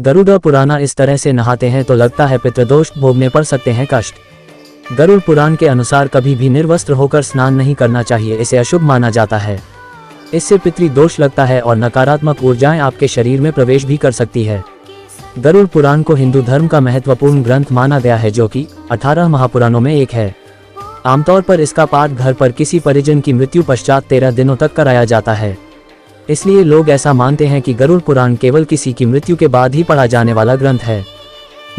गरुड़ पुराण इस तरह से नहाते हैं तो लगता है पितृदोष भोगने पड़ सकते हैं कष्ट। गरुड़ पुराण के अनुसार कभी भी निर्वस्त्र होकर स्नान नहीं करना चाहिए, इसे अशुभ माना जाता है। इससे पितृदोष लगता है और नकारात्मक ऊर्जाएं आपके शरीर में प्रवेश भी कर सकती है। गरुड़ पुराण को हिंदू धर्म का महत्वपूर्ण ग्रंथ माना गया है, जो कि 18 महापुराणों में एक है। आमतौर पर इसका पाठ घर पर किसी परिजन की मृत्यु पश्चात 13 दिनों तक कराया जाता है। इसलिए लोग ऐसा मानते हैं कि गरुड़ पुराण केवल किसी की मृत्यु के बाद ही पढ़ा जाने वाला ग्रंथ है,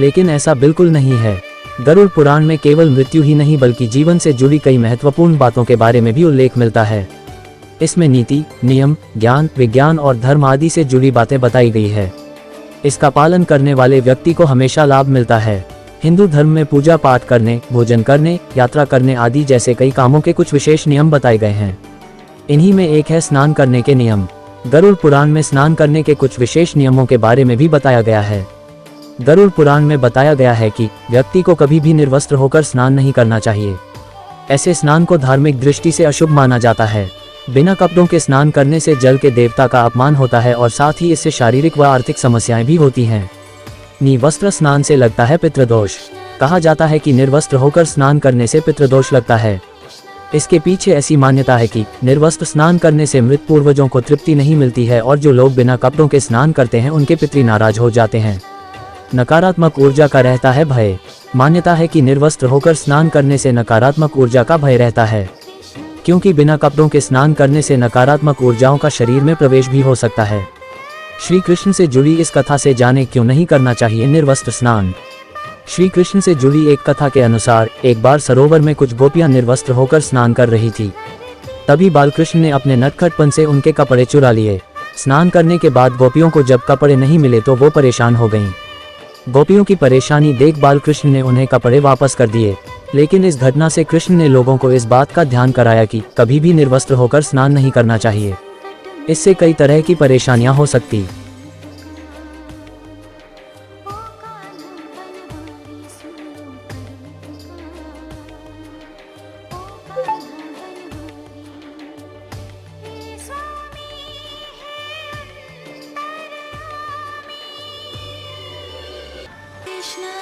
लेकिन ऐसा बिल्कुल नहीं है। गरुड़ पुराण में केवल मृत्यु ही नहीं बल्कि जीवन से जुड़ी कई महत्वपूर्ण बातों के बारे में भी उल्लेख मिलता है। इसमें नीति, नियम, ज्ञान, विज्ञान और धर्म आदि से जुड़ी बातें बताई गई है। इसका पालन करने वाले व्यक्ति को हमेशा लाभ मिलता है। हिंदू धर्म में पूजा पाठ करने, भोजन करने, यात्रा करने आदि जैसे कई कामों के कुछ विशेष नियम बताए गए हैं। इन्हीं में एक है स्नान करने के नियम। गरुड़ पुराण में स्नान करने के कुछ विशेष नियमों के बारे में भी बताया गया है। गरुड़ पुराण में बताया गया है कि व्यक्ति को कभी भी निर्वस्त्र होकर स्नान नहीं करना चाहिए। ऐसे स्नान को धार्मिक दृष्टि से अशुभ माना जाता है। बिना कपड़ों के स्नान करने से जल के देवता का अपमान होता है और साथ ही इससे शारीरिक व आर्थिक समस्याएं भी होती हैं। निर्वस्त्र स्नान से लगता है पितृदोष। कहा जाता है कि निर्वस्त्र होकर स्नान करने से पितृदोष लगता है। इसके पीछे ऐसी मान्यता है कि निर्वस्त्र स्नान करने से मृत पूर्वजों को तृप्ति नहीं मिलती है और जो लोग बिना कपड़ों के स्नान करते हैं उनके पितृ नाराज हो जाते हैं। नकारात्मक ऊर्जा का रहता है भय। मान्यता है कि निर्वस्त्र होकर स्नान करने से नकारात्मक ऊर्जा का भय रहता है, क्योंकि बिना कपड़ों के स्नान करने से नकारात्मक ऊर्जाओं का शरीर में प्रवेश भी हो सकता है। श्री कृष्ण से जुड़ी इस कथा से जाने क्यों नहीं करना चाहिए निर्वस्त्र स्नान। श्री कृष्ण से जुड़ी एक कथा के अनुसार एक बार सरोवर में कुछ गोपियां निर्वस्त्र होकर स्नान कर रही थी। तभी बालकृष्ण ने अपने नटखटपन से उनके कपड़े चुरा लिए। स्नान करने के बाद गोपियों को जब कपड़े नहीं मिले तो वो परेशान हो गईं। गोपियों की परेशानी देख बालकृष्ण ने उन्हें कपड़े वापस कर दिए, लेकिन इस घटना से कृष्ण ने लोगों को इस बात का ध्यान कराया कि कभी भी निर्वस्त्र होकर स्नान नहीं करना चाहिए। इससे कई तरह की परेशानियां हो सकती।